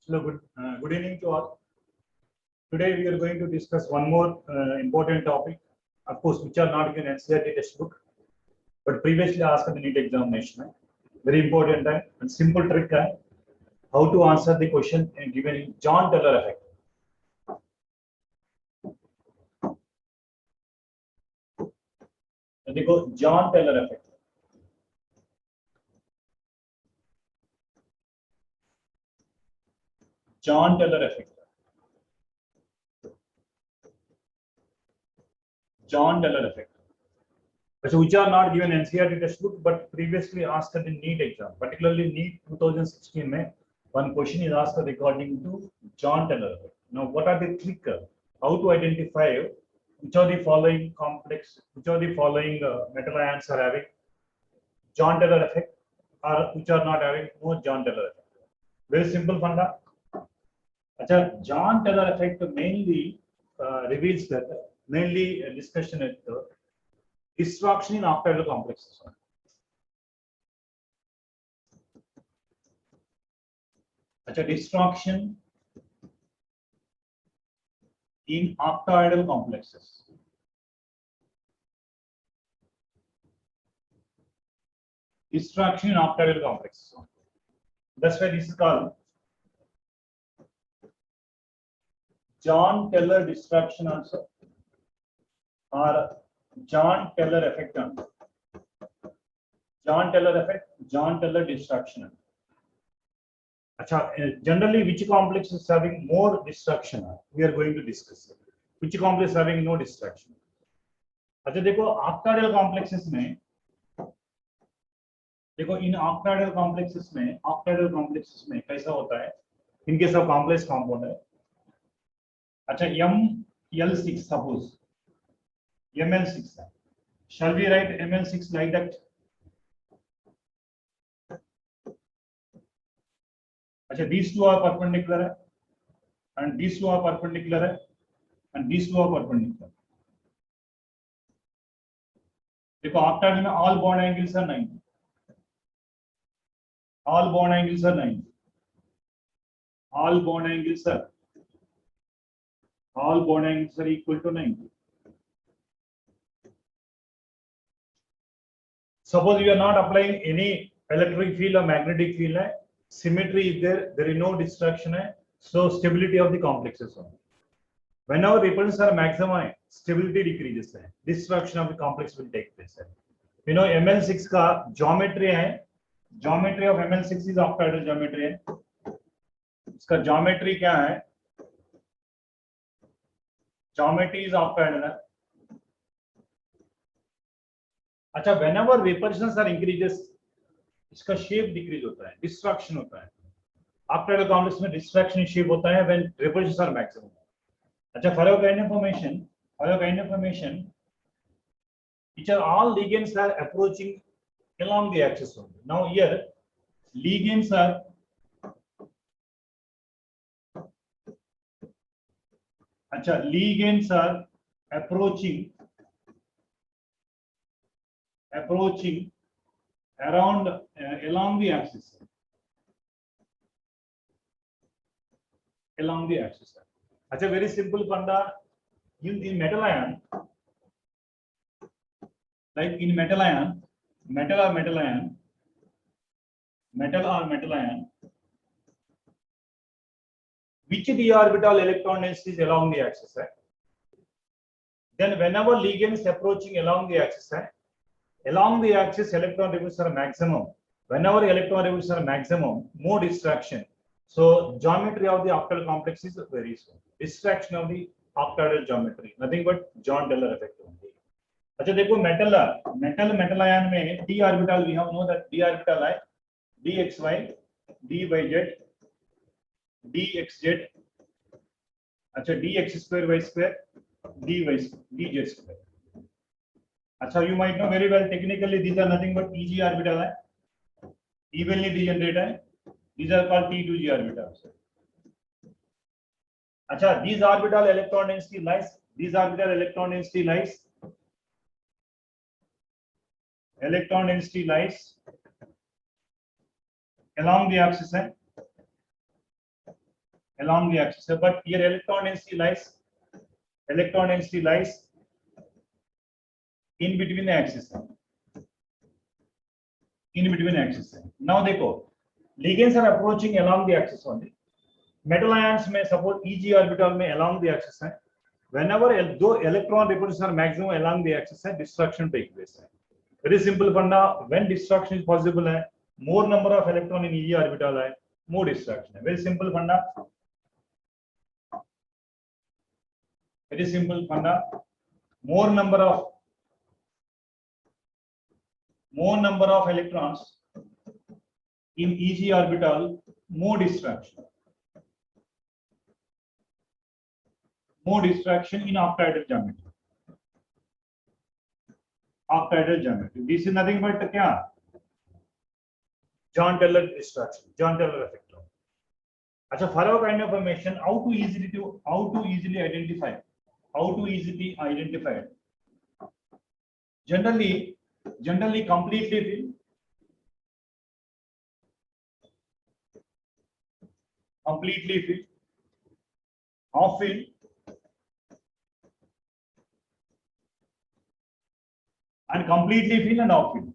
Hello, good evening to all. Today we are going to discuss one more important topic, of course, which are not in NCERT textbook, but previously asked in the NEET examination. Very important and simple trick how to answer the question given in John Teller effect. And they go John Teller effect. John Teller effect. John Teller effect. So which are not given NCERT textbook, but previously asked in NEET exam, particularly NEET 2016 mein, one question is asked according to John Teller effect. Now, what are the trick? How to identify which are the following complex, which are the following metal ions are having John Teller effect, or which are not having no John Teller effect? Very simple funda. Achha, John Teller effect mainly reveals that mainly discussion at destruction in octahedral complexes. Achha, destruction in octahedral complexes. Destruction in octahedral complexes. That's why this is called John Teller destruction also, or John Teller effect also. John Teller effect, John Teller destruction. Achha, generally, which complex is having more destruction? We are going to discuss. Which complex is having no destruction? अच्छा देखो octahedral complexes में, देखो इन octahedral complexes में कैसा होता है? इनके सब complex compound है. अच्छा ML6 suppose ML6 है. Shall we write ML6 like that? अच्छा, these two are perpendicular and these two are perpendicular and these two are perpendicular. देखो octahedral में all bond angles are 90. All bond angles are 90. All bond angles are equal to 90. Suppose you are not applying any electric field or magnetic field, symmetry is there, there is no destruction, so stability of the complexes. Whenever repulsions are maximum, stability decreases, destruction of the complex will take place. You know ML6 का geometry है, geometry of ML6 is octahedral geometry है. इसका geometry क्या है? Geometry is octahedral. अच्छा, whenever repulsions are increases, इसका shape decrease होता है, distraction होता है. Octahedral complex में distraction shape होता है when repulsions are maximum. अच्छा, for your kind information, which are all ligands are approaching along the axis only. Now here, ligands are approaching around along the axis. Along the axis. Achha, very simple funda. In metal ion, like in metal or metal ion, which d orbital electron density is along the axis, then whenever ligand is approaching along the axis, electron repulsions are maximum. Whenever electron repulsions are maximum, more distraction. So geometry of the octahedral complex is very small. Distraction of the octahedral geometry, nothing but John Teller effect only. अच्छा देखो metal ion में d orbital, we have know that d orbital है dxy, dyz, dxz, अच्छा dx square y square, dz square. अच्छा, you might know very well technically these are nothing but Eg orbital है, evenly degenerate है. These are called T2g orbitals. अच्छा, these orbital electron density lies along the axis है. along the axis, but here electron density lies in between the axis. Now देखो ligands are approaching along the axis only. Metal ions may support Eg orbital में along the axis है. Whenever दो electron repulsions are maximum along the axis है, destruction take place है. Very simple funda. When destruction is possible है, more number of electron in Eg orbital है, more destruction है. Very simple funda. More number of electrons in Eg orbital, more destruction. More destruction in octahedral geometry. This is nothing but क्या? John-Taylor destruction, John-Taylor effect. अच्छा, further kind of information, how to easily identify. Generally completely fill. Half fill. And completely fill and half fill.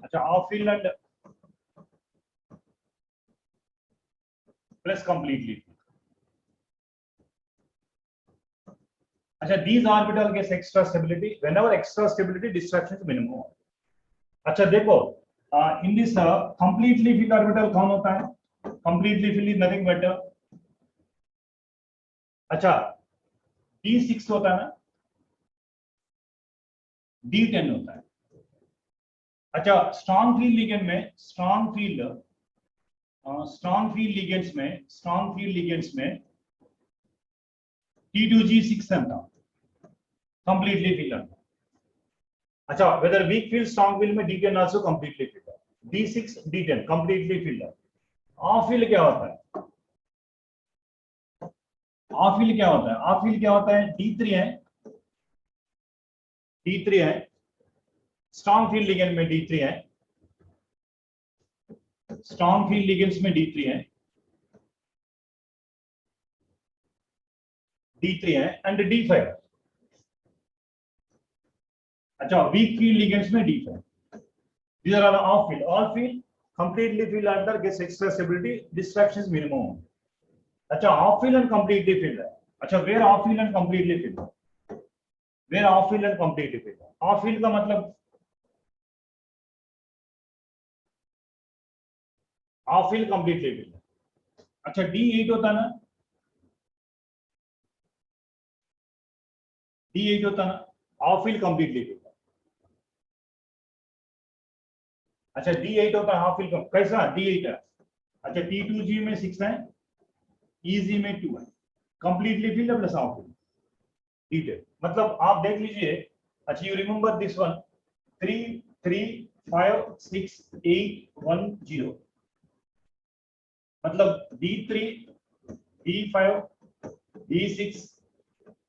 अच्छा, half fill and plus completely fill. अच्छा, these orbital gets extra stability. Whenever extra stability, destruction is minimum. अच्छा देखो, in this completely filled orbital कौन होता है? Completely filled is nothing but अच्छा D6 होता है ना, D10 होता है. अच्छा, strong field ligands में T2G6 है ना, completely filled. अच्छा, whether weak field, strong field में D10 also completely filled. D6, D10 completely filled. Off field क्या होता है? Off field क्या होता है? D3 है. Strong field ligand में D3 है. Strong field ligands में D3 है. and D5. अच्छा, weak field ligands में D5. These are all off field. All field completely filled orbital gets extra stability, distraction is minimum. अच्छा, off field and completely filled है. अच्छा, where off field and completely filled? Off field का मतलब off field completely filled. अच्छा, D8 होता ना, off field completely filled. अच्छा, D8 होता है half field कैसा? D8 है. अच्छा, T2G में 6 है, EG में 2 है, completely filled plus half field. D10 मतलब आप देख लीजिए. अच्छा, you remember this one 3 3 5 6 8 1 0 मतलब D3 D5 D6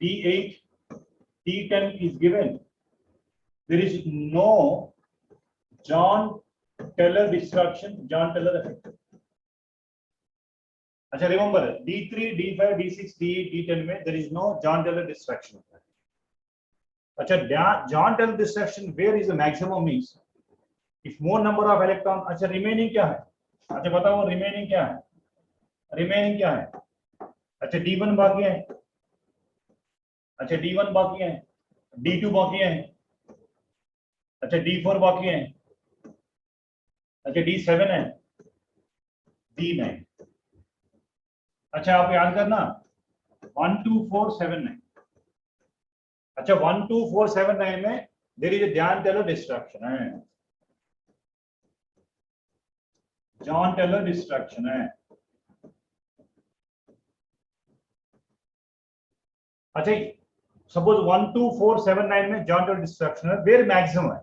D8 D10 is given. There is no John-Taylor destruction, John-Taylor effect. अच्छा, remember D3 D5 D6 D8 D10 में there is no John-Taylor destruction. अच्छा, John-Taylor destruction where is the maximum means if more number of electron. अच्छा, remaining क्या है? अच्छा बताओ, remaining क्या है? अच्छा, D1 बाकी है. अच्छा, D1 बाकी है, D2 बाकी है. अच्छा, D4 बाकी है. अच्छा, D7 है, D9. अच्छा, आप याद करना 1 2 4 7 9. अच्छा, 1 2 4 7 9 में there is a John-Taylor destruction है. John-Taylor destruction है. अच्छा, suppose 1 2 4 7 9 में John-Taylor destruction है, where maximum है.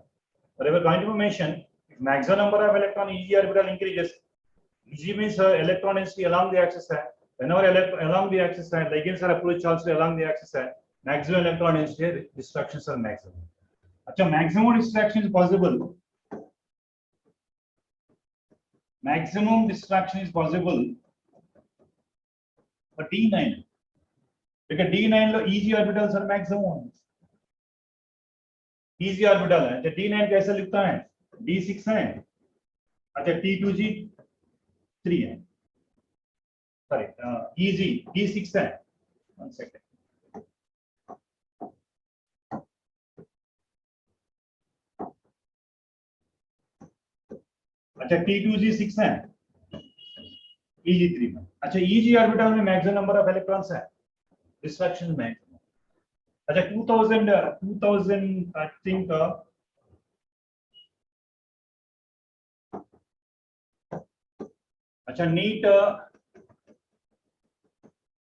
Whatever going to mention, if maximum number of electron Eg orbital increases, Eg means electron density along the axis है. Whenever along the axis है, ligands are approach also along the axis है, maximum electron density destructions are maximum. अच्छा, maximum destruction is possible. Maximum destruction is possible और D9 देखिए D9 लो easy orbital sir maximum easy orbital है। अच्छा D9 कैसे लिखता है? D6 है, अच्छा T2G 3 है, सॉरी easy D6 है, 1 सेकंड, अच्छा T2G 6 है, EG3 में। अच्छा EG ऑर्बिटल में मैक्सिमम नंबर ऑफ इलेक्ट्रॉन्स है, डिस्ट्रैक्शन मैक्सिमम। अच्छा 2000 आई थिंक अच्छा नीट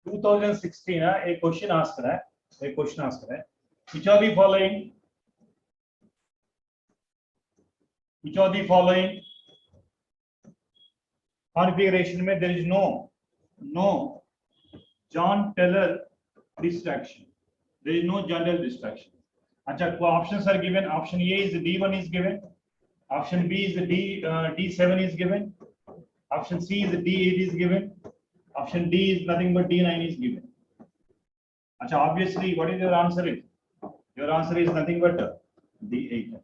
2016 है, एक क्वेश्चन आस्क करा है, एक क्वेश्चन आस्क करा है, which are the following configuration में there is no John Teller distraction, there is no John Teller distraction। अच्छा options are given, option A is D1 is given, option B is D7 is given, option C is D8 is given, option D is nothing but D9 is given। अच्छा obviously what is your answer is? Your answer is nothing but D8।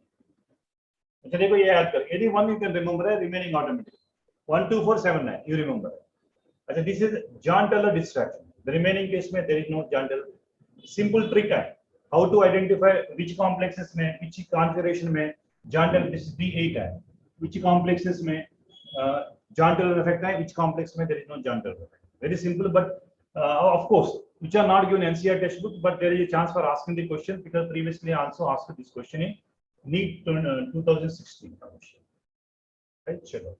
अच्छा देखो ये याद कर, यदि 1 you can remember है, remaining automatic 1 2 4 7 9 you remember। अच्छा this is John Teller distraction, the remaining case में there is no John Teller। simple trick है how to identify which complexes में which configuration में John Teller, this is D8 है, which complexes में John Teller effect है, which complex में there is no John Teller effect। very simple, but of course which are not given NCERT textbook, but there is a chance for asking the question because previously I also asked this question in NEET 2016 right? चलो